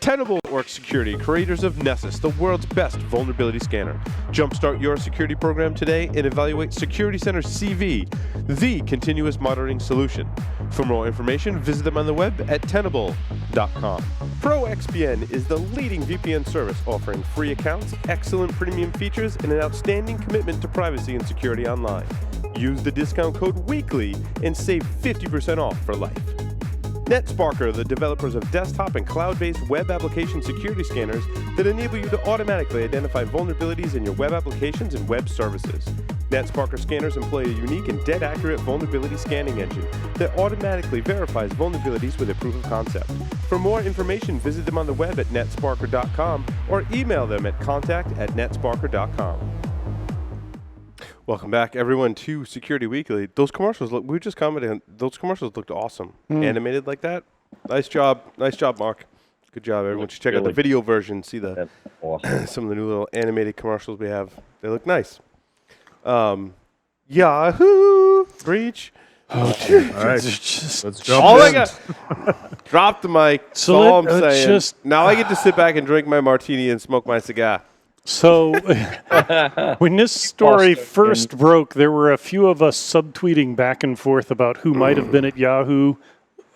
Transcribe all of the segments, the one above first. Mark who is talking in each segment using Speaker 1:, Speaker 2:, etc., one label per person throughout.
Speaker 1: Tenable Network Security, creators of Nessus, the world's best vulnerability scanner. Jumpstart your security program today and evaluate Security Center CV, the continuous monitoring solution. For more information, visit them on the web at tenable.com. ProXPN is the leading VPN service offering free accounts, excellent premium features, and an outstanding commitment to privacy and security online. Use the discount code WEEKLY and save 50% off for life. NetSparker, the developers of desktop and cloud-based web application security scanners that enable you to automatically identify vulnerabilities in your web applications and web services. NetSparker scanners employ a unique and dead-accurate vulnerability scanning engine that automatically verifies vulnerabilities with a proof of concept. For more information, visit them on the web at netsparker.com or email them at contact@netsparker.com. Welcome back, everyone, to Security Weekly. Those commercials, we were just commenting, those commercials looked awesome. Animated like that. Nice job, Mark. Good job, everyone. Should check out the video version, see the some of the new little animated commercials we have. They look nice. Yahoo! Breach.
Speaker 2: Oh, dear.
Speaker 3: All right, let's jump
Speaker 1: All
Speaker 3: in.
Speaker 1: I got, drop the mic.
Speaker 2: So
Speaker 1: all I'm saying. Now I get to sit back and drink my martini and smoke my cigar.
Speaker 2: So when this story first broke, there were a few of us subtweeting back and forth about who might have been at Yahoo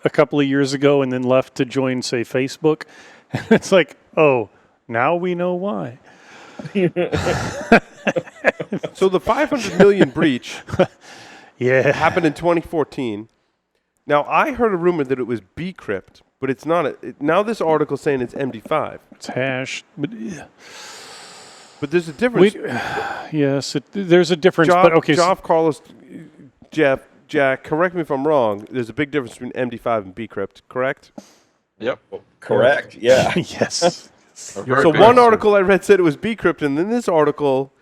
Speaker 2: a couple of years ago and then left to join, say, Facebook. And it's like, oh, now we know why.
Speaker 1: So the 500 million breach happened in 2014. Now, I heard a rumor that it was Bcrypt, but it's not. Now this article is saying it's Md5.
Speaker 2: It's hashed.
Speaker 1: But there's a difference.
Speaker 2: Yes, there's a difference.
Speaker 1: Jack, correct me if I'm wrong. There's a big difference between Md5 and Bcrypt, correct?
Speaker 4: Yep. Correct. Yeah.
Speaker 2: Yes.
Speaker 1: So one article I read said it was Bcrypt, and then this article,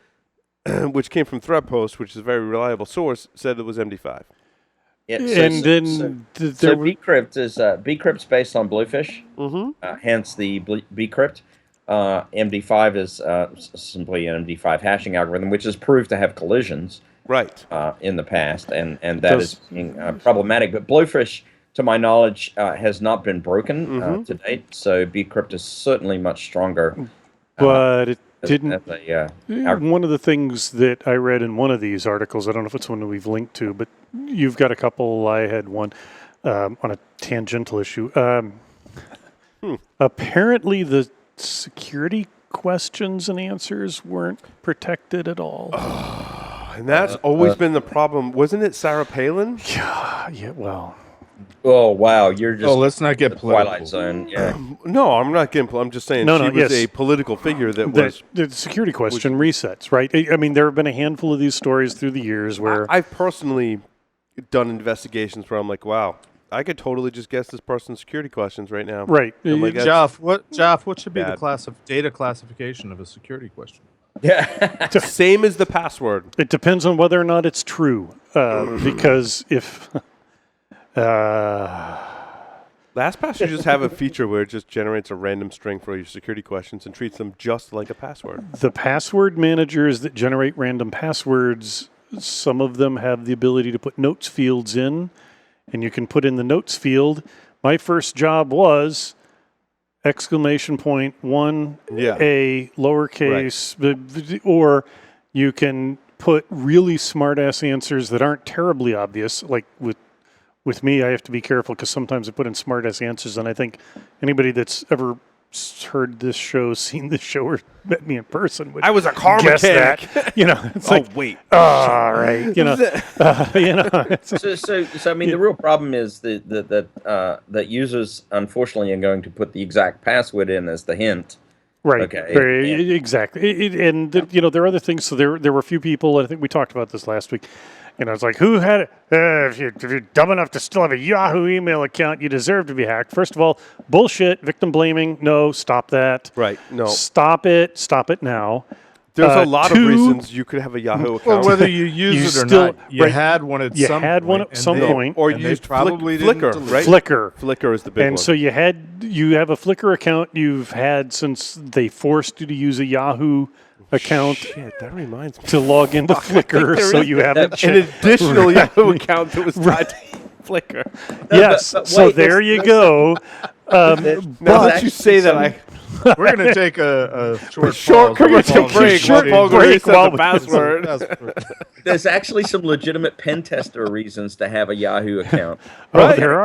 Speaker 1: which came from ThreatPost, which is a very reliable source, said it was Md5.
Speaker 4: Yeah,
Speaker 2: so
Speaker 4: Bcrypt's based on Bluefish, hence the Bcrypt. MD5 is simply an MD5 hashing algorithm, which is proved to have collisions in the past, and that is being problematic. But Bluefish, to my knowledge, has not been broken to date, so Bcrypt is certainly much stronger.
Speaker 2: But it didn't. One of the things that I read in one of these articles, I don't know if it's one that we've linked to, but you've got a couple. I had one on a tangential issue. Apparently, the security questions and answers weren't protected at all.
Speaker 1: And that's always been the problem. Wasn't it Sarah Palin?
Speaker 2: Yeah, well.
Speaker 4: Oh, wow. You're just...
Speaker 3: let's not get political.
Speaker 4: Twilight Zone, yeah.
Speaker 1: No, I'm not getting... I'm just saying she was a political figure that was...
Speaker 2: The security question resets, right? I mean, there have been a handful of these stories through the years where...
Speaker 1: I've personally done investigations where I'm like, wow, I could totally just guess this person's security questions right now.
Speaker 2: Right.
Speaker 1: Like,
Speaker 3: Jeff, what should be the data classification of a security question?
Speaker 4: Yeah.
Speaker 1: Same as the password.
Speaker 2: It depends on whether or not it's true. Because if...
Speaker 1: LastPass should just have a feature where it just generates a random string for your security questions and treats them just like a password.
Speaker 2: The password managers that generate random passwords, some of them have the ability to put notes fields in, and you can put in the notes field. My first job was !1A lowercase, or you can put really smart-ass answers that aren't terribly obvious. Like with me, I have to be careful because sometimes I put in smart-ass answers, and I think anybody that's ever heard this show, seen this show, or met me in person would
Speaker 1: I was a car mechanic.
Speaker 2: That. You know, it's like,
Speaker 1: wait.
Speaker 2: All right. You know,
Speaker 4: So I mean, the real problem is that users, unfortunately, are going to put the exact password in as the hint.
Speaker 2: Right.
Speaker 4: Okay.
Speaker 2: Exactly. There are other things. So there were a few people, and I think we talked about this last week. It's like, who had it? If you're dumb enough to still have a Yahoo email account, you deserve to be hacked. First of all, bullshit, victim blaming. No, stop that.
Speaker 1: Right. No.
Speaker 2: Stop it. Stop it now.
Speaker 1: There's a lot of reasons you could have a Yahoo account.
Speaker 3: Well, whether you use it or not, you had one at some point.
Speaker 1: Or you used Flickr, right? Flickr is the big one.
Speaker 2: And so you have a Flickr account you've had since they forced you to use a Yahoo account.
Speaker 1: Shit, that reminds me.
Speaker 2: To log into Flickr, so you have
Speaker 1: an additional Yahoo account that was tied to Flickr.
Speaker 2: Yes. So there you go.
Speaker 1: Now that you say that,
Speaker 3: We're going to take a
Speaker 1: short commercial break.
Speaker 2: Short
Speaker 1: While Paul
Speaker 2: break
Speaker 1: resets
Speaker 2: while
Speaker 1: the password.
Speaker 4: There's actually some legitimate pen tester reasons to have a Yahoo account.
Speaker 2: Oh, there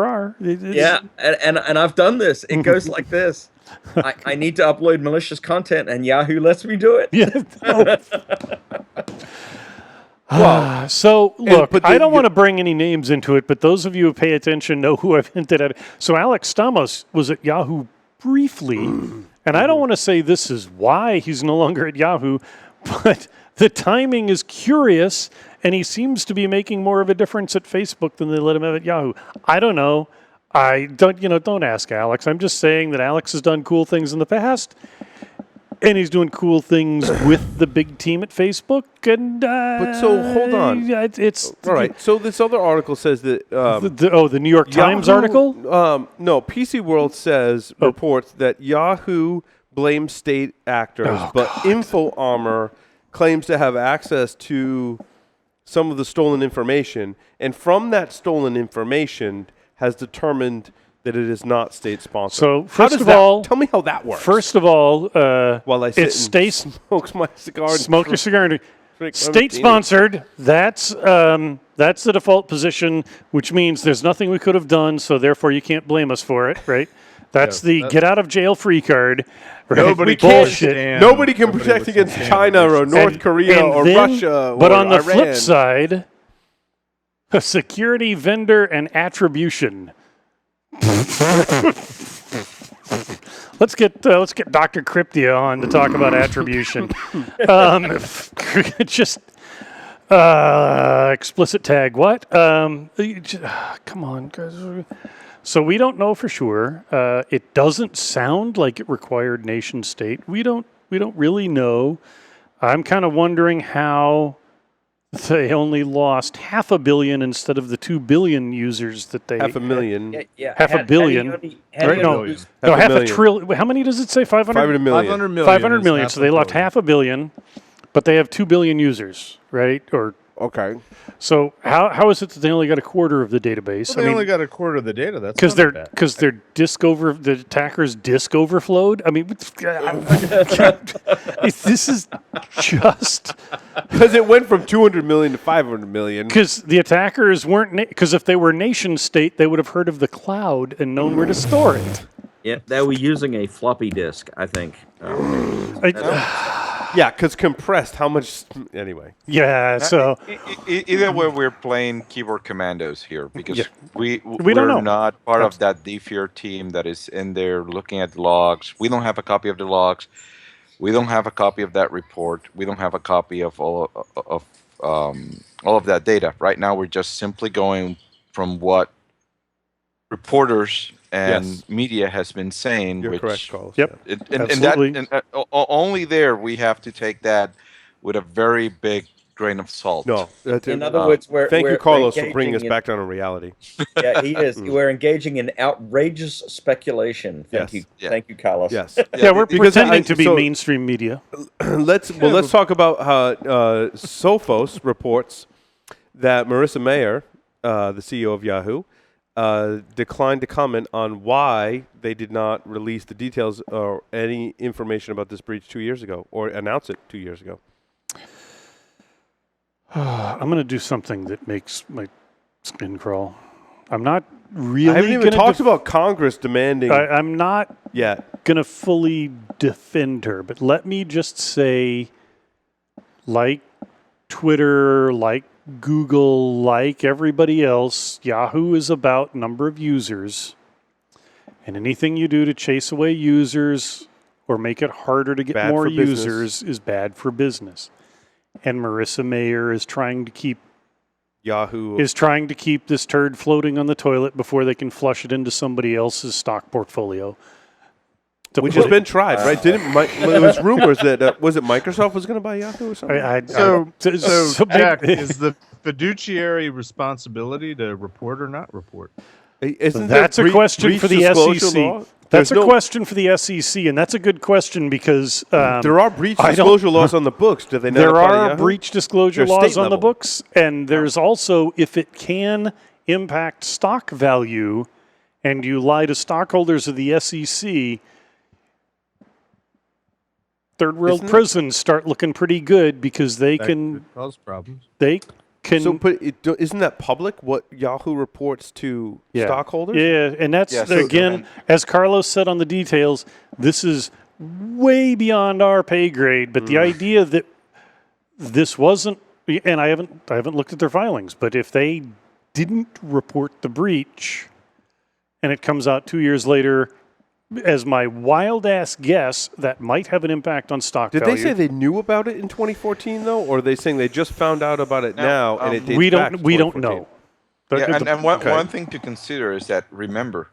Speaker 2: are.
Speaker 4: Yeah, and I've done this. It goes like this. I need to upload malicious content, and Yahoo lets me do it.
Speaker 2: Yeah. Well, so look, I don't want to bring any names into it, but those of you who pay attention know who I've hinted at. So Alex Stamos was at Yahoo briefly, and I don't want to say this is why he's no longer at Yahoo, but the timing is curious, and he seems to be making more of a difference at Facebook than they let him have at Yahoo. I don't know. I don't ask Alex. I'm just saying that Alex has done cool things in the past. And he's doing cool things with the big team at Facebook. And
Speaker 1: but so hold on,
Speaker 2: it's
Speaker 1: all right. So this other article says that
Speaker 2: the New York Times article.
Speaker 1: No, PC World reports that Yahoo blames state actors, but InfoArmor claims to have access to some of the stolen information, and from that stolen information has determined that it is not state-sponsored.
Speaker 2: So, first of all,
Speaker 1: tell me how that works.
Speaker 2: First of all,
Speaker 1: while I sit and smoke my cigar,
Speaker 2: smoke your cigar. State-sponsored. That's the default position, which means there's nothing we could have done, so therefore you can't blame us for it, right? That's the get-out-of-jail-free card. Right?
Speaker 3: Nobody
Speaker 1: Nobody can protect against China or North Korea or Russia.
Speaker 2: But on the
Speaker 1: Iran.
Speaker 2: flip side, a security vendor and attribution. Let's get Dr. Cryptia on to talk about attribution. Just explicit tag. What? Come on, guys. So we don't know for sure. It doesn't sound like it required nation state. We don't really know. I'm kind of wondering how they only lost 500 million instead of the 2 billion users that they
Speaker 1: 500,000.
Speaker 4: Yeah,
Speaker 2: 500 million.
Speaker 1: No,
Speaker 2: half a trillion. How many does it say? 500
Speaker 1: million.
Speaker 3: 500 million.
Speaker 2: 500 million. So they lost 500 million, but they have 2 billion users, right? Or
Speaker 1: okay.
Speaker 2: So how is it that they only got a quarter of the database?
Speaker 3: Well, they only got a quarter of the data. That's
Speaker 2: because the attackers disk overflowed. I mean, this is just
Speaker 1: because it went from 200 million to 500 million.
Speaker 2: Because the attackers weren't. Because if they were nation state, they would have heard of the cloud and known where to store it.
Speaker 4: Yeah, they were using a floppy disk, I think.
Speaker 1: Yeah, because compressed, how much... Anyway.
Speaker 2: Yeah, so...
Speaker 5: Either way, we're playing keyboard commandos here because we're
Speaker 2: don't know.
Speaker 5: not part of that DFIR team that is in there looking at the logs. We don't have a copy of the logs. We don't have a copy of that report. We don't have a copy of all of that data. Right now, we're just simply going from what reporters and media has been saying.
Speaker 1: You're correct, Carlos.
Speaker 2: Yep.
Speaker 5: And only there we have to take that with a very big grain of salt.
Speaker 1: No.
Speaker 4: In other words,
Speaker 1: thank you, Carlos, for bringing us back down to reality.
Speaker 4: Yeah, he is. We're engaging in outrageous speculation. Thank you.
Speaker 5: Yeah.
Speaker 4: Thank you, Carlos.
Speaker 1: Yes.
Speaker 2: Yeah, we're pretending to be mainstream media.
Speaker 1: Let's talk about how Sophos reports that Marissa Mayer, the CEO of Yahoo, declined to comment on why they did not release the details or any information about this breach 2 years ago or announce it 2 years ago.
Speaker 2: I'm going to do something that makes my skin crawl. I'm not really.
Speaker 1: I haven't even talked about Congress demanding.
Speaker 2: I'm not
Speaker 1: yet
Speaker 2: going to fully defend her, but let me just say, like Twitter, like Google, like everybody else, Yahoo is about number of users. And anything you do to chase away users or make it harder to get more users is bad for business. And Marissa Mayer is trying to keep this turd floating on the toilet before they can flush it into somebody else's stock portfolio.
Speaker 1: Which has been tried, right? It was rumors that was it Microsoft was going to buy Yahoo or something?
Speaker 3: So Jack, is the fiduciary responsibility to report or not report?
Speaker 2: That's a question for the SEC. That's a question for the SEC, and that's a good question because
Speaker 1: there are breach disclosure laws on the books. Do they not?
Speaker 2: There are breach disclosure laws on the books, and there's also, if it can impact stock value and you lie to stockholders of the SEC, third world prisons start looking pretty good because they can
Speaker 3: cause problems.
Speaker 2: They can.
Speaker 1: So, but isn't that public? What Yahoo reports to stockholders?
Speaker 2: Yeah, and that's again, as Carlos said on the details. This is way beyond our pay grade. But the idea that this wasn't, and I haven't looked at their filings, but if they didn't report the breach, and it comes out 2 years later. As my wild-ass guess, that might have an impact on stock value.
Speaker 1: Did they say they knew about it in 2014, though? Or are they saying they just found out about it now and it dates back to 2014?
Speaker 2: We don't know.
Speaker 5: And one thing to consider is that, remember,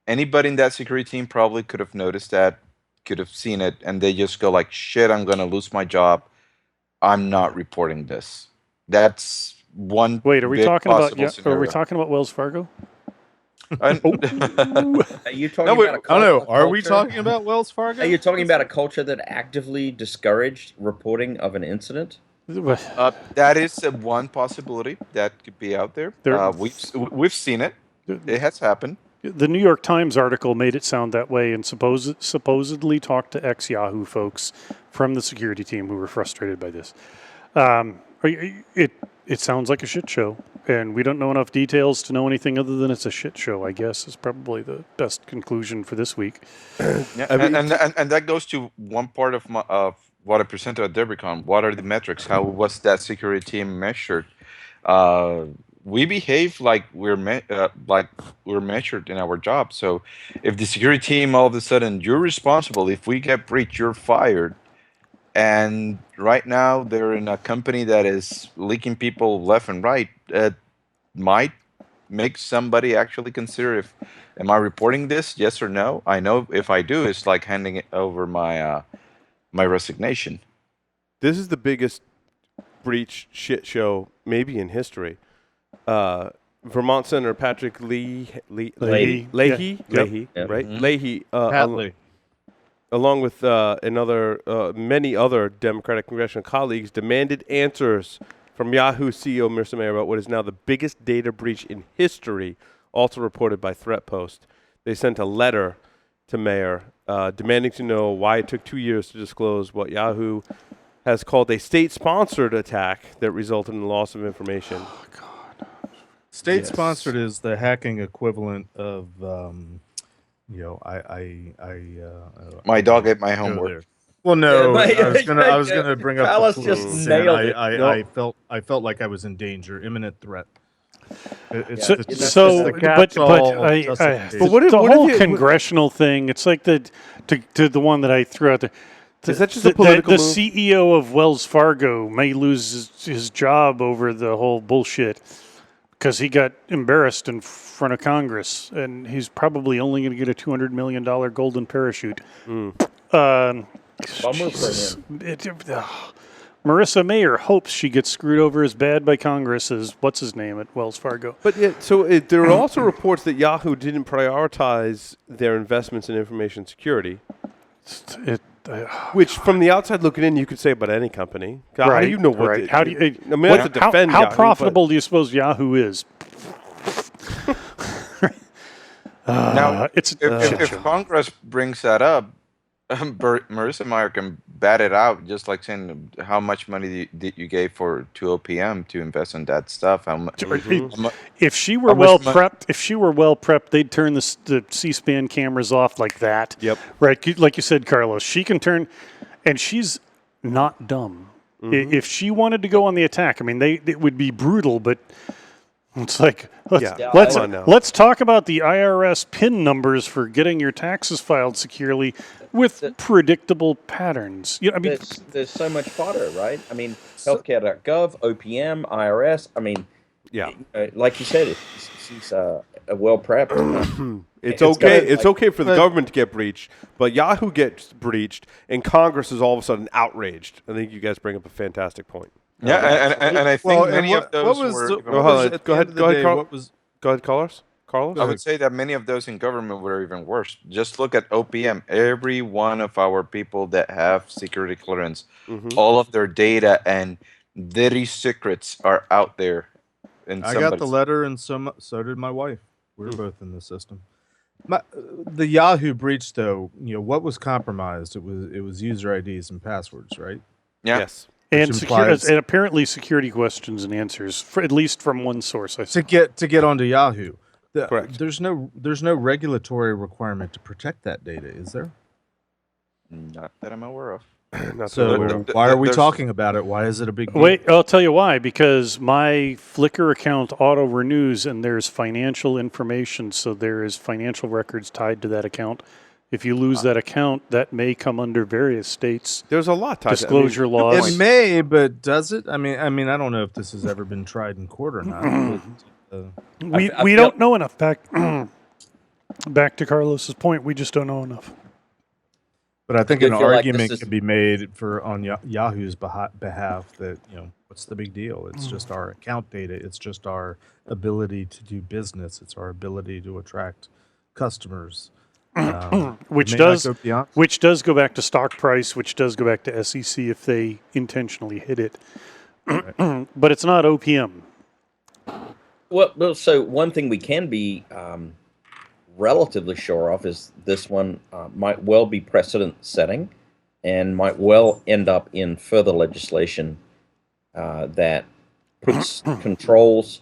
Speaker 5: anybody in that security team probably could have noticed that, could have seen it, and they just go like, shit, I'm going to lose my job. I'm not reporting this. That's one
Speaker 2: Wait, are we talking about
Speaker 5: scenario.
Speaker 2: Are we talking about Wells Fargo?
Speaker 4: Are you talking about a culture?
Speaker 3: I don't know. Are we talking about Wells Fargo?
Speaker 4: Are you talking about a culture that actively discouraged reporting of an incident?
Speaker 5: That is one possibility that could be out there. We've seen it. It has happened.
Speaker 2: The New York Times article made it sound that way, and supposedly talked to ex-Yahoo folks from the security team who were frustrated by this. It sounds like a shit show, and we don't know enough details to know anything other than it's a shit show, I guess, is probably the best conclusion for this week.
Speaker 5: Yeah, and that goes to one part of what I presented at DerbyCon. What are the metrics? How was that security team measured? We behave like we're measured in our job. So if the security team all of a sudden, you're responsible, if we get breached, you're fired. And right now they're in a company that is leaking people left and right. It might make somebody actually consider am I reporting this? Yes or no? I know if I do, it's like handing it over my my resignation.
Speaker 1: This is the biggest breach shit show maybe in history. Vermont Senator Patrick Leahy, right?
Speaker 3: Mm-hmm.
Speaker 1: Leahy, along with many other Democratic congressional colleagues, demanded answers from Yahoo CEO Marissa Mayer about what is now the biggest data breach in history, also reported by Threat Post. They sent a letter to Mayer demanding to know why it took 2 years to disclose what Yahoo has called a state-sponsored attack that resulted in the loss of information. Oh, God.
Speaker 3: State-sponsored is the hacking equivalent of...
Speaker 5: my dog ate my homework.
Speaker 3: Well, no, I was gonna bring up.
Speaker 4: Alice just nailed it.
Speaker 3: I felt like I was in danger, imminent threat.
Speaker 2: But the whole congressional thing. It's like the one that I threw out there.
Speaker 1: Is that just a political move?
Speaker 2: The CEO of Wells Fargo may lose his job over the whole bullshit because he got embarrassed in front of Congress, and he's probably only going to get a $200 million golden parachute.
Speaker 4: Bummer for him.
Speaker 2: Marissa Mayer hopes she gets screwed over as bad by Congress as what's his name at Wells Fargo.
Speaker 1: But there are also reports that Yahoo didn't prioritize their investments in information security. Which, from the outside looking in, you could say about any company. How do you know what?
Speaker 2: Right. How do you?
Speaker 1: I mean, to defend
Speaker 2: how
Speaker 1: Yahoo,
Speaker 2: profitable do you suppose Yahoo is?
Speaker 5: Now, if Congress brings that up, Marissa Mayer can bat it out, just like saying how much money did you gave to OPM to invest in that stuff.
Speaker 2: If she were well prepped, they'd turn the C-SPAN cameras off like that.
Speaker 1: Yep.
Speaker 2: Right, like you said, Carlos. She can turn, and she's not dumb. If she wanted to go on the attack, I mean, it would be brutal, but. It's like, let's talk about the IRS PIN numbers for getting your taxes filed securely with predictable patterns. You know, I mean,
Speaker 4: there's so much fodder, right? I mean, healthcare.gov, OPM, IRS. I mean, like you said, she's well prepped.
Speaker 1: It's okay for the government to get breached, but Yahoo gets breached, and Congress is all of a sudden outraged. I think you guys bring up a fantastic point.
Speaker 5: Yeah, and I think many of those were...
Speaker 1: Go ahead, Carlos.
Speaker 5: I would say that many of those in government were even worse. Just look at OPM. Every one of our people that have security clearance, all of their data and dirty secrets are out there.
Speaker 3: I got the letter, and so did my wife. We were both in the system. The Yahoo breach, though, what was compromised? It was user IDs and passwords, right?
Speaker 5: Yeah.
Speaker 1: Yes.
Speaker 2: And apparently security questions and answers, at least from one source. I saw.
Speaker 3: To get onto Yahoo.
Speaker 1: Correct.
Speaker 3: There's no regulatory requirement to protect that data, is there?
Speaker 5: Not that I'm aware of.
Speaker 3: So why are we talking about it? Why is it a big deal?
Speaker 2: Wait, I'll tell you why. Because my Flickr account auto-renews, and there's financial information, so there is financial records tied to that account. If you lose that account, that may come under various states.
Speaker 1: There's a lot tied
Speaker 2: disclosure laws.
Speaker 3: It may, but does it? I mean, I don't know if this has ever been tried in court or not.
Speaker 2: We don't know enough. Back to Carlos's point, we just don't know enough.
Speaker 3: But I think an argument could be made on Yahoo's behalf that, what's the big deal? It's just our account data. It's just our ability to do business. It's our ability to attract customers.
Speaker 2: Which does go back to stock price, which does go back to SEC if they intentionally hit it. Right. But it's not OPM.
Speaker 4: Well, so one thing we can be relatively sure of is this one might well be precedent setting and might well end up in further legislation that puts controls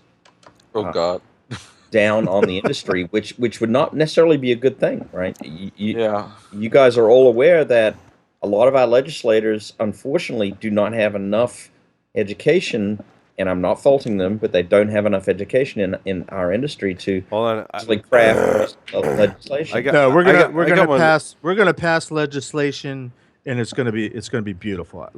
Speaker 4: down on the industry, which would not necessarily be a good thing, right? You guys are all aware that a lot of our legislators, unfortunately, do not have enough education, and I'm not faulting them, but they don't have enough education in our industry to actually craft legislation.
Speaker 3: We're gonna pass legislation, and it's gonna be beautiful.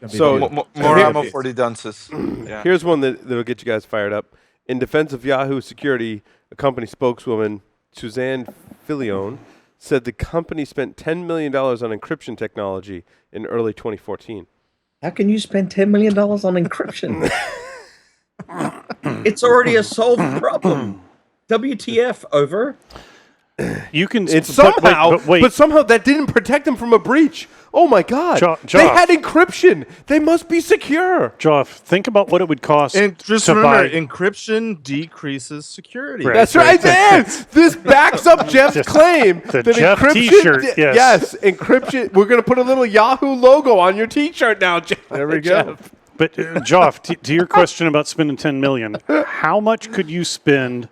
Speaker 5: So more ammo for the dunces. Yeah.
Speaker 1: Here's one that'll get you guys fired up. In defense of Yahoo Security, a company spokeswoman, Suzanne Filione, said the company spent $10 million on encryption technology in early 2014.
Speaker 4: How can you spend $10 million on encryption? It's already a solved problem. WTF, over.
Speaker 2: You can.
Speaker 1: But somehow that didn't protect them from a breach. Oh my God! They had encryption. They must be secure.
Speaker 2: Joff, think about what it would cost.
Speaker 3: And just remember, encryption decreases security.
Speaker 1: Right. That's right, man. This backs up Jeff's claim that
Speaker 2: Jeff
Speaker 1: encryption.
Speaker 2: T-shirt.
Speaker 1: Yes, encryption. We're going to put a little Yahoo logo on your T-shirt now, Jeff.
Speaker 3: There we go.
Speaker 2: But Joff, to your question about spending $10 million, how much could you spend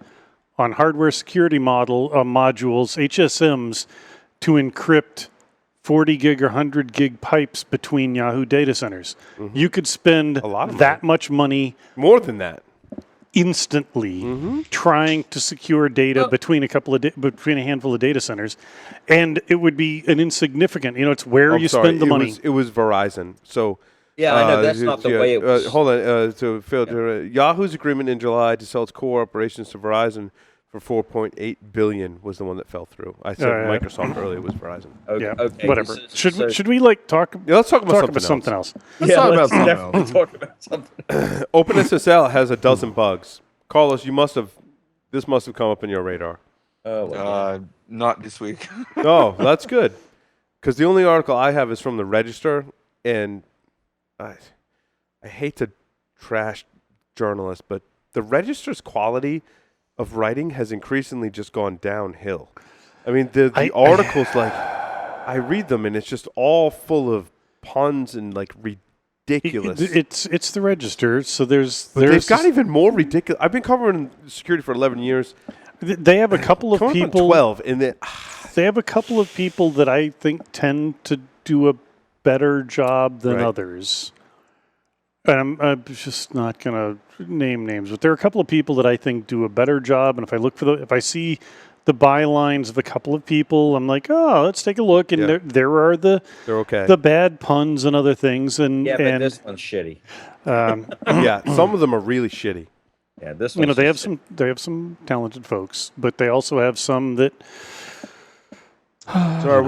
Speaker 2: on hardware security modules, HSMs, to encrypt 40 gig or 100 gig pipes between Yahoo data centers? Mm-hmm. You could spend that much money.
Speaker 1: More than that.
Speaker 2: Instantly trying to secure data between a handful of data centers, and it would be an insignificant. It's where you spend the money.
Speaker 1: It was Verizon. So
Speaker 4: yeah, I know that's not the way it was.
Speaker 1: Hold on. Yahoo's agreement in July to sell its core operations to Verizon for $4.8 billion was the one that fell through. I said Microsoft earlier. It was Verizon.
Speaker 4: Okay,
Speaker 2: whatever. Should we talk?
Speaker 1: Yeah, let's talk about something else.
Speaker 3: Let's talk about
Speaker 4: something.
Speaker 1: OpenSSL has a dozen bugs. Carlos, this must have come up in your radar.
Speaker 5: Not this week.
Speaker 1: Oh, that's good. Because the only article I have is from the Register, and I hate to trash journalists, but the Register's quality of writing has increasingly just gone downhill. I mean, the articles, I read them, and it's just all full of puns and, ridiculous.
Speaker 2: It's the Register, so
Speaker 1: they've got even more ridiculous. I've been covering security for 11 years.
Speaker 2: They have a couple of people.
Speaker 1: 12, and
Speaker 2: they have a couple of people that I think tend to do a better job than others. And I'm just not going to name names, but there are a couple of people that I think do a better job. And if I see the bylines of a couple of people, I'm like, oh, let's take a look. And there are the bad puns and other things. And
Speaker 4: but this one's shitty.
Speaker 1: Some of them are really shitty.
Speaker 4: Yeah, this one.
Speaker 2: They have some talented folks, but they also have some that.
Speaker 3: So are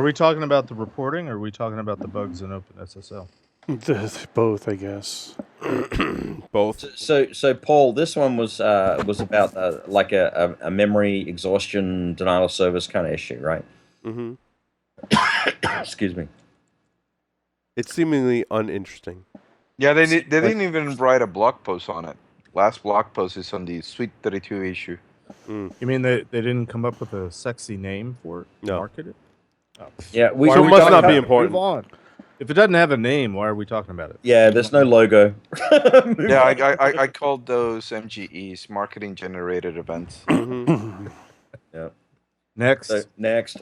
Speaker 3: we talking about the reporting, or are we talking about the bugs in OpenSSL?
Speaker 2: Both, I guess.
Speaker 1: Both.
Speaker 4: So Paul, this one was about a memory exhaustion denial of service kind of issue, right?
Speaker 1: Mm-hmm.
Speaker 4: Excuse me.
Speaker 1: It's seemingly uninteresting.
Speaker 5: Yeah, they didn't even write a blog post on it. last blog post is on the Suite 32 issue.
Speaker 3: You mean they didn't come up with a sexy name for it?
Speaker 1: No.
Speaker 3: Market it? Oh.
Speaker 4: Yeah,
Speaker 1: So it must not be important.
Speaker 3: Move on. If it doesn't have a name, why are we talking about it?
Speaker 4: Yeah, there's no logo.
Speaker 5: Yeah, I called those MGEs, marketing generated events.
Speaker 4: Yeah.
Speaker 3: Next.
Speaker 4: So, next.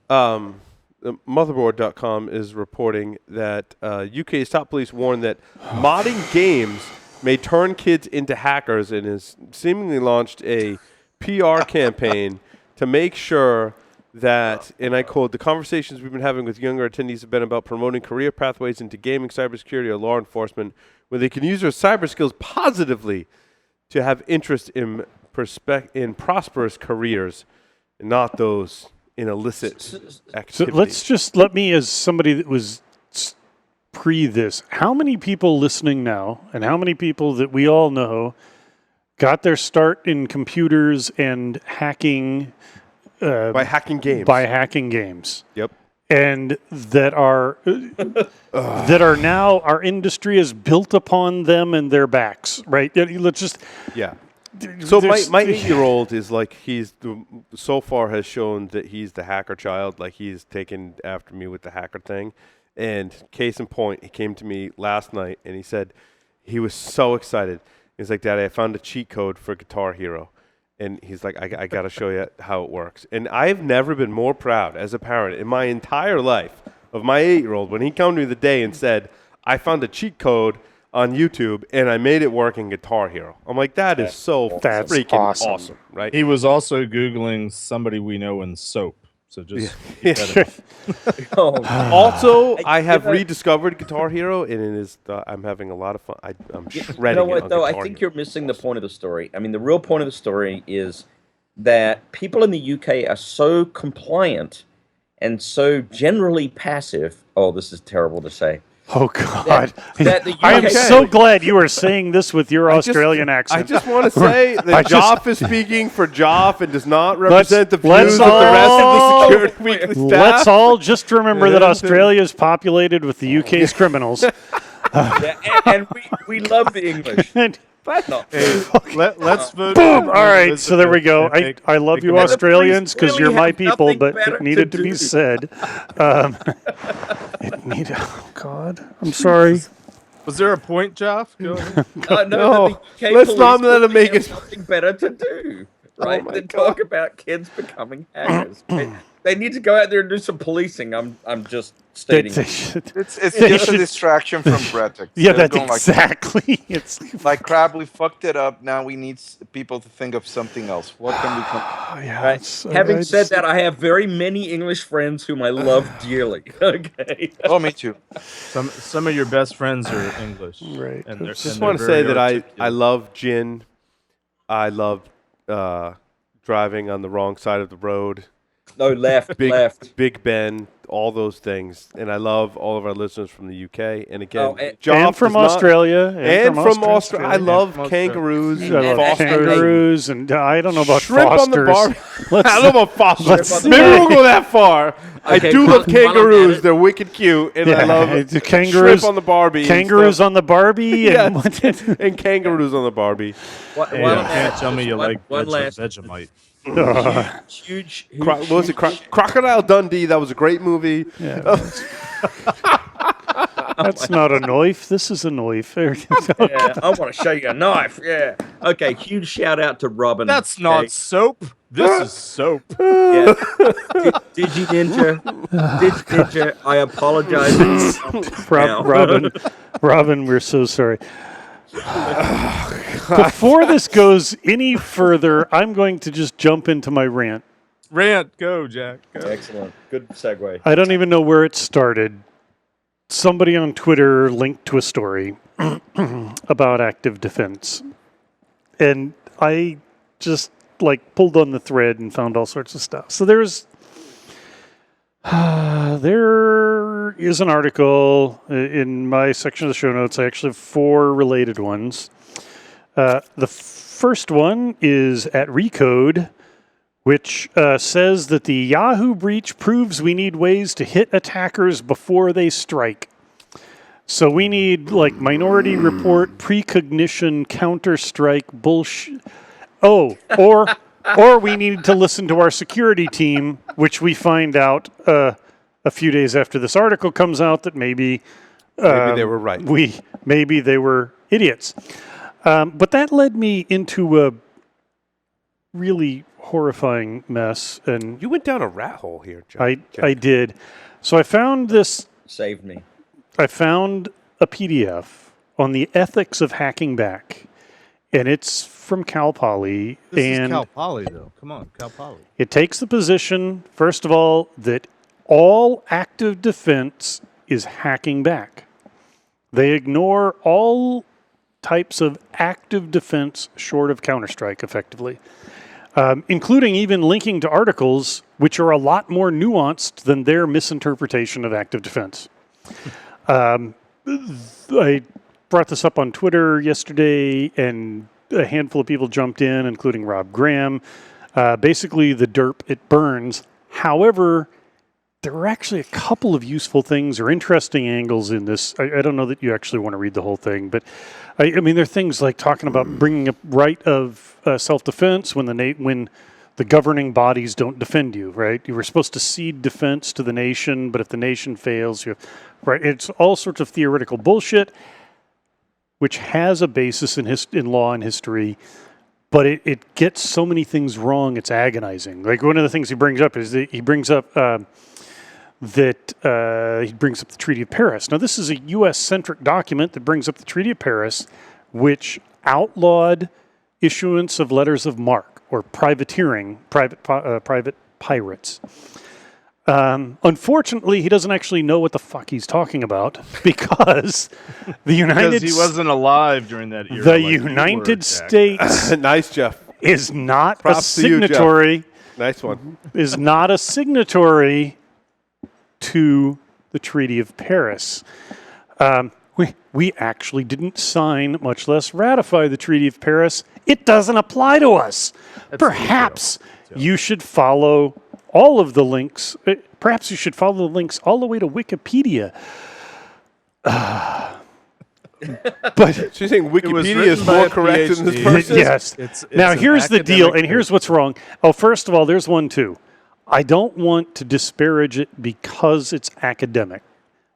Speaker 1: Motherboard.com is reporting that UK's top police warn that modding games may turn kids into hackers and has seemingly launched a PR campaign to make sure that, and I quote, the conversations we've been having with younger attendees have been about promoting career pathways into gaming, cybersecurity, or law enforcement, where they can use their cyber skills positively to have interest in prosperous careers, and not those in illicit activities.
Speaker 2: So let me, as somebody that was pre this, how many people listening now, and how many people that we all know got their start in computers and hacking
Speaker 1: by hacking games.
Speaker 2: Yep. And that are now our industry is built upon them and their backs, right? Let's just
Speaker 1: So my 8-year-old is like, he's so far has shown that he's the hacker child. Like, he's taken after me with the hacker thing. And case in point, he came to me last night and he said he was so excited. He's like, Daddy, I found a cheat code for Guitar Hero. And he's like, I got to show you how it works. And I've never been more proud as a parent in my entire life of my 8-year-old when he came to me the day and said, I found a cheat code on YouTube and I made it work in Guitar Hero. I'm like, that's freaking awesome, right?
Speaker 3: He was also Googling somebody we know in soap. So just keep that in mind.
Speaker 1: Also, I have rediscovered Guitar Hero, and it is I'm having a lot of fun. I'm shredding. You know what,
Speaker 4: though? I think you're missing the point of the story. I mean, the real point of the story is that people in the UK are so compliant and so generally passive. Oh, this is terrible to say.
Speaker 2: Oh, God.
Speaker 4: That the UK
Speaker 2: I am so glad you are saying this with your Australian accent.
Speaker 1: I just want to say that Joff is speaking for Joff and does not represent the views of the rest of the Security Weekly staff.
Speaker 2: Let's all just remember that Australia is populated with the UK's criminals.
Speaker 4: And we love the English.
Speaker 3: Let's vote.
Speaker 2: Boom! All right, so there we go. I love you Australians because you're my people, but it needed to be said. Oh, God. I'm sorry.
Speaker 3: Was there a point, Joff? Go ahead.
Speaker 4: No.
Speaker 1: Let's not let him make it.
Speaker 4: Nothing better to do, right? Than talk about kids becoming hackers. They need to go out there and do some policing. I'm just stating.
Speaker 5: It's just a distraction from Brett.
Speaker 2: Yeah, that's exactly. It's
Speaker 5: like, crap, we fucked it up. Now we need people to think of something else. What can we come?
Speaker 4: Having said that, I have very many English friends whom I love dearly. Okay.
Speaker 5: Oh, me too.
Speaker 3: Some of your best friends are English,
Speaker 2: right?
Speaker 3: And
Speaker 1: just want to say that I love gin. I love driving on the wrong side of the road.
Speaker 4: No, left.
Speaker 1: Big Ben, all those things. And I love all of our listeners from the UK. And again,
Speaker 2: and from Australia.
Speaker 1: And from Australia. I love kangaroos.
Speaker 2: I love kangaroos. And I don't know about
Speaker 1: shrimp
Speaker 2: Fosters.
Speaker 1: On the bar. I don't know about Fosters. Maybe we'll go that far.
Speaker 4: Okay,
Speaker 1: I do love kangaroos. They're wicked cute. And I love
Speaker 2: kangaroos
Speaker 1: shrimp on the Barbie.
Speaker 2: Kangaroos on the Barbie.
Speaker 1: And kangaroos on the Barbie.
Speaker 3: You can't tell me you like Vegemite.
Speaker 4: Huge.
Speaker 1: What was it? Crocodile Dundee. That was a great movie.
Speaker 2: Yeah, that's not a knife. This is a knife.
Speaker 4: I want to show you a knife. Yeah. Okay. Huge shout out to Robin.
Speaker 3: That's not soap. This is soap.
Speaker 4: Yeah. Digi Ninja. I apologize.
Speaker 2: Robin, we're so sorry. Before this goes any further, I'm going to just jump into my rant.
Speaker 3: Rant, go, Jack. Go.
Speaker 4: Excellent. Good segue.
Speaker 2: I don't even know where it started. Somebody on Twitter linked to a story about active defense. And I just pulled on the thread and found all sorts of stuff. So there is an article in my section of the show notes. I actually have 4 related ones. The first one is at Recode, which says that the Yahoo breach proves we need ways to hit attackers before they strike. So we need like Minority Report, precognition, Counter-Strike, bullshit. Oh, or we need to listen to our security team, which we find out a few days after this article comes out that maybe
Speaker 1: they were right.
Speaker 2: Maybe they were idiots. But that led me into a really horrifying mess. And
Speaker 1: you went down a rat hole here, John.
Speaker 2: I did. So I found this.
Speaker 4: Saved me.
Speaker 2: I found a PDF on the ethics of hacking back, and it's from Cal Poly.
Speaker 3: This is Cal Poly, though. Come on, Cal Poly.
Speaker 2: It takes the position, first of all, that all active defense is hacking back. They ignore all types of active defense short of Counter-Strike, effectively, including even linking to articles which are a lot more nuanced than their misinterpretation of active defense. I brought this up on Twitter yesterday, and a handful of people jumped in, including Rob Graham. Basically, the derp, it burns. However, there are actually a couple of useful things or interesting angles in this. I don't know that you actually want to read the whole thing, but I mean, there are things like talking about bringing up right of self-defense when the governing bodies don't defend you, right? You were supposed to cede defense to the nation, but if the nation fails, right? It's all sorts of theoretical bullshit, which has a basis in law and history, but it gets so many things wrong, it's agonizing. Like one of the things he brings up is that he brings up the Treaty of Paris. Now, this is a U.S.-centric document that brings up the Treaty of Paris, which outlawed issuance of letters of marque, or privateering, private pirates. Unfortunately, he doesn't actually know what the fuck he's talking about because he
Speaker 3: wasn't alive during that era.
Speaker 2: The United States
Speaker 1: nice, Jeff.
Speaker 2: Is not
Speaker 1: Props
Speaker 2: a signatory.
Speaker 1: Nice one.
Speaker 2: Is not a signatory to the Treaty of Paris. We actually didn't sign, much less ratify the Treaty of Paris. It doesn't apply to us. Perhaps you should follow all of the links. Perhaps you should follow the links all the way to Wikipedia. But
Speaker 1: she's saying Wikipedia is more correct than this person?
Speaker 2: Yes. It's now, here's the deal, and here's what's wrong. Oh, first of all, there's one, too. I don't want to disparage it because it's academic.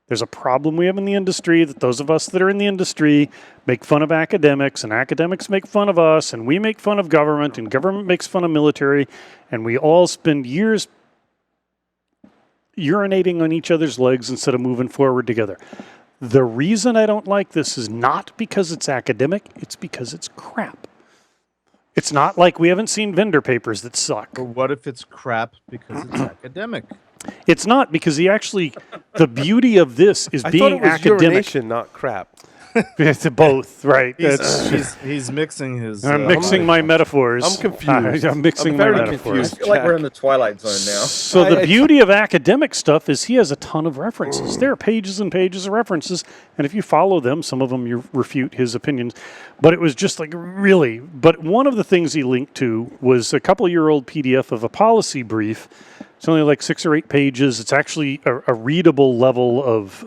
Speaker 2: There's a problem we have in the industry that those of us that are in the industry make fun of academics, and academics make fun of us, and we make fun of government, and government makes fun of military, and we all spend years urinating on each other's legs instead of moving forward together. The reason I don't like this is not because it's academic, it's because it's crap. It's not like we haven't seen vendor papers that suck.
Speaker 3: Or what if it's crap because it's academic?
Speaker 2: It's not, because the beauty of this is being academic. I thought it was
Speaker 1: urination, not crap.
Speaker 2: It's both, right?
Speaker 3: He's mixing his...
Speaker 2: I'm mixing my metaphors.
Speaker 1: I'm confused.
Speaker 2: I'm mixing my metaphors.
Speaker 1: Confused,
Speaker 4: I feel like we're in the Twilight Zone now.
Speaker 2: So the beauty of academic stuff is he has a ton of references. There are pages and pages of references, and if you follow them, some of them you refute his opinions. But it was just like, really. But one of the things he linked to was a couple-year-old PDF of a policy brief. It's only like 6 or 8 pages. It's actually a readable level of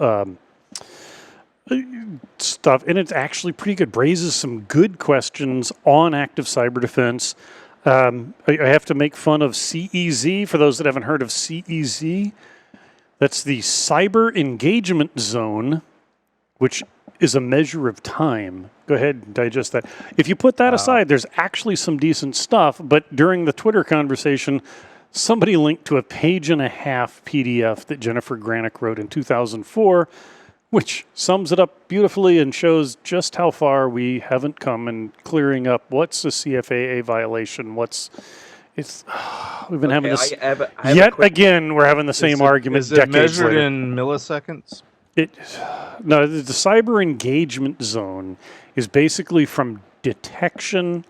Speaker 2: stuff, and it's actually pretty good. Raises some good questions on active cyber defense. I have to make fun of CEZ for those that haven't heard of CEZ. That's the Cyber Engagement Zone, which is a measure of time. Go ahead and digest that. If you put that aside, there's actually some decent stuff, but during the Twitter conversation, somebody linked to a 1.5-page PDF that Jennifer Granick wrote in 2004, which sums it up beautifully and shows just how far we haven't come in clearing up what's a CFAA violation, we've been having this. Again, we're having the same argument.
Speaker 3: Is it measured in milliseconds?
Speaker 2: No, the cyber engagement zone is basically from detection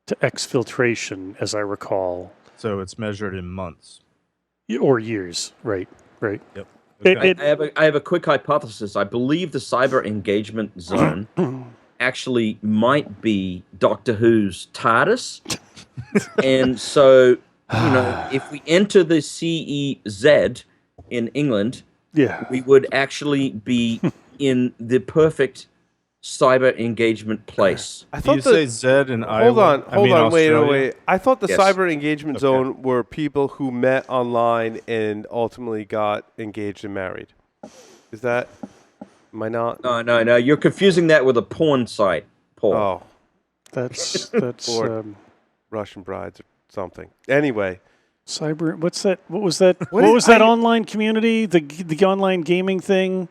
Speaker 2: to exfiltration, as I recall.
Speaker 3: So it's measured in months.
Speaker 2: Or years, right.
Speaker 3: Yep.
Speaker 4: Okay. I have a quick hypothesis. I believe the cyber engagement zone actually might be Doctor Who's TARDIS. And so, if we enter the CEZ in England, we would actually be in the perfect cyber engagement place.
Speaker 3: I thought you say Zed and
Speaker 1: hold
Speaker 3: Iowa.
Speaker 1: Hold on, wait. I thought the
Speaker 4: Yes.
Speaker 1: cyber engagement zone were people who met online and ultimately got engaged and married. Is that? Am I not?
Speaker 4: No. You're confusing that with a porn site, Paul.
Speaker 1: Oh,
Speaker 2: That's
Speaker 1: or Russian brides or something. Anyway.
Speaker 2: Cyber. What's that? What was that? What was that online community? The online gaming thing.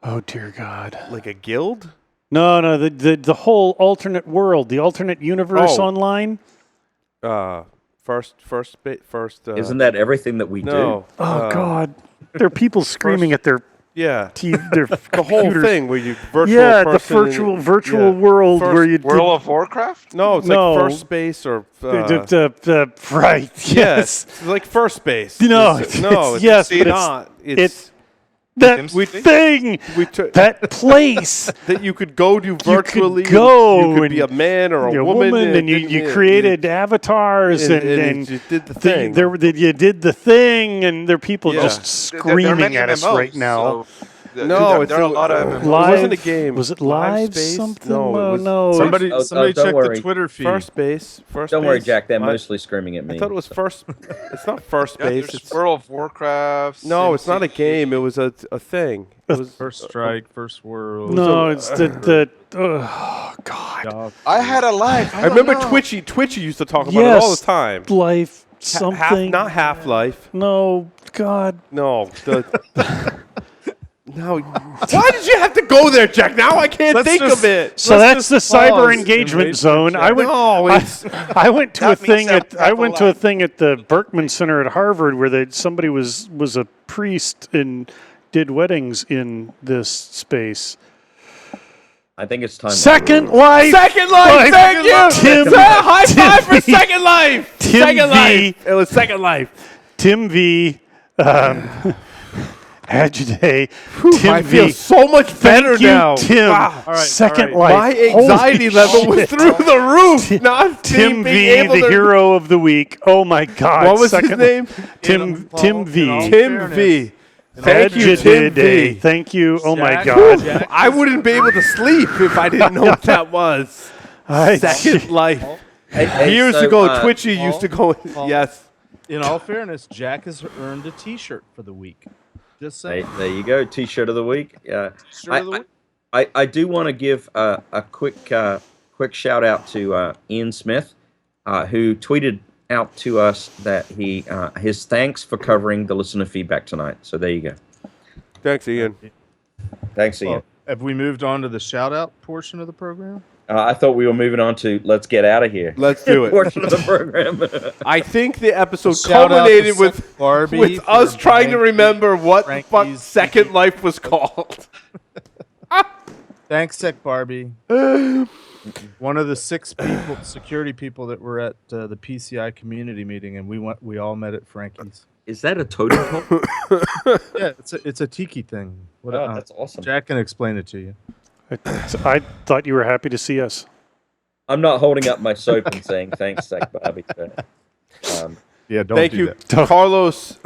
Speaker 2: Oh dear God!
Speaker 1: Like a guild?
Speaker 2: No. The whole alternate world, the alternate universe online.
Speaker 1: First.
Speaker 4: Isn't that everything that we do?
Speaker 2: Oh God! There are people screaming at their TV, their
Speaker 1: the whole thing where you virtual
Speaker 2: the virtual world where you
Speaker 5: World of Warcraft.
Speaker 1: No, it's like First Space or
Speaker 2: right. Yes,
Speaker 1: it's like First Space.
Speaker 2: It's not. It's that thing, that place
Speaker 1: that you could go to virtually.
Speaker 2: You
Speaker 1: could be a man or a woman,
Speaker 2: and you created avatars, and
Speaker 1: you did the thing.
Speaker 2: You did the thing, and there are people just screaming at us right now.
Speaker 1: No,
Speaker 5: there are a lot of
Speaker 2: live.
Speaker 1: It wasn't a game.
Speaker 2: Was it live
Speaker 1: Space?
Speaker 2: something?
Speaker 1: No.
Speaker 3: Somebody check
Speaker 4: worry.
Speaker 3: the Twitter feed.
Speaker 1: First Space.
Speaker 4: Don't worry, Jack. They're mostly screaming at me.
Speaker 1: I thought it was First. It's not First Space.
Speaker 5: It's World of Warcraft.
Speaker 1: No, it's not a game. It was a thing. It was
Speaker 3: First Strike, First World.
Speaker 2: No, it's the. Oh God!
Speaker 5: I had a life.
Speaker 1: I remember Twitchy used to talk about it all the time.
Speaker 2: Life something.
Speaker 1: Not Half-Life.
Speaker 2: No, God.
Speaker 1: No. No. Why did you have to go there, Jack? Now I can't think of it.
Speaker 2: So that's the cyber engagement zone. I went to a thing at the Berkman Center at Harvard where somebody was a priest and did weddings in this space.
Speaker 4: I think it's time.
Speaker 2: Second Life.
Speaker 1: Thank you. High five for Second Life.
Speaker 2: Second
Speaker 1: Life. It was Second Life.
Speaker 2: Tim V. Agite.
Speaker 1: I feel so much better now.
Speaker 2: Tim.
Speaker 1: Wow.
Speaker 2: All right, Second Life.
Speaker 1: My anxiety level was through the roof. Not
Speaker 2: Tim V, the hero of the week. Oh my God!
Speaker 1: What was his name?
Speaker 2: Tim V.
Speaker 1: Tim V. Thank you, Tim V.
Speaker 2: Thank you. Oh my God!
Speaker 1: I wouldn't be able to sleep if I didn't know what that was. Second Life. Years ago, Twitchy used to go. Yes.
Speaker 3: In all fairness, Jack has earned a T-shirt for the week. Just saying.
Speaker 4: There you go, T-shirt of the week. I do want to give a quick shout out to Ian Smith, who tweeted out to us that his thanks for covering the listener feedback tonight. So there you go.
Speaker 1: Thanks, Ian.
Speaker 4: Thanks, Ian.
Speaker 3: Have we moved on to the shout out portion of the program?
Speaker 4: I thought we were moving on to let's get out of here.
Speaker 1: Let's do it.
Speaker 4: Portion of the program.
Speaker 1: I think the episode culminated with us trying to remember what the fuck Second Life was called.
Speaker 3: Thanks, Tech Barbie. One of the 6 security people that were at the PCI community meeting, and we all met at Frankie's.
Speaker 4: Is that a totem pole?
Speaker 3: Yeah, it's a tiki thing.
Speaker 4: That's awesome.
Speaker 3: Jack can explain it to you.
Speaker 2: I thought you were happy to see us.
Speaker 4: I'm not holding up my soap and saying thanks, Zach Barbie.
Speaker 1: Thank you, Carlos,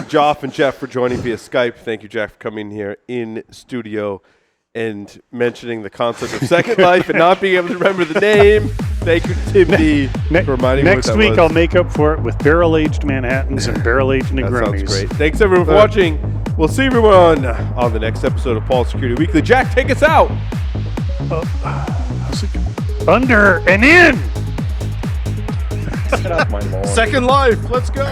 Speaker 1: Joff, and Jeff for joining via Skype. Thank you, Jack, for coming here in studio and mentioning the concept of Second Life and not being able to remember the name. Thank you, Tim D, for reminding me.
Speaker 2: Next week, I'll make up for it with barrel-aged Manhattans and barrel-aged Negronis.
Speaker 1: That sounds great. Thanks, everyone, for watching. We'll see everyone on the next episode of Paul's Security Weekly. Jack, take us out.
Speaker 2: Under and in.
Speaker 4: Get off my lawn.
Speaker 3: Second Life. Let's go.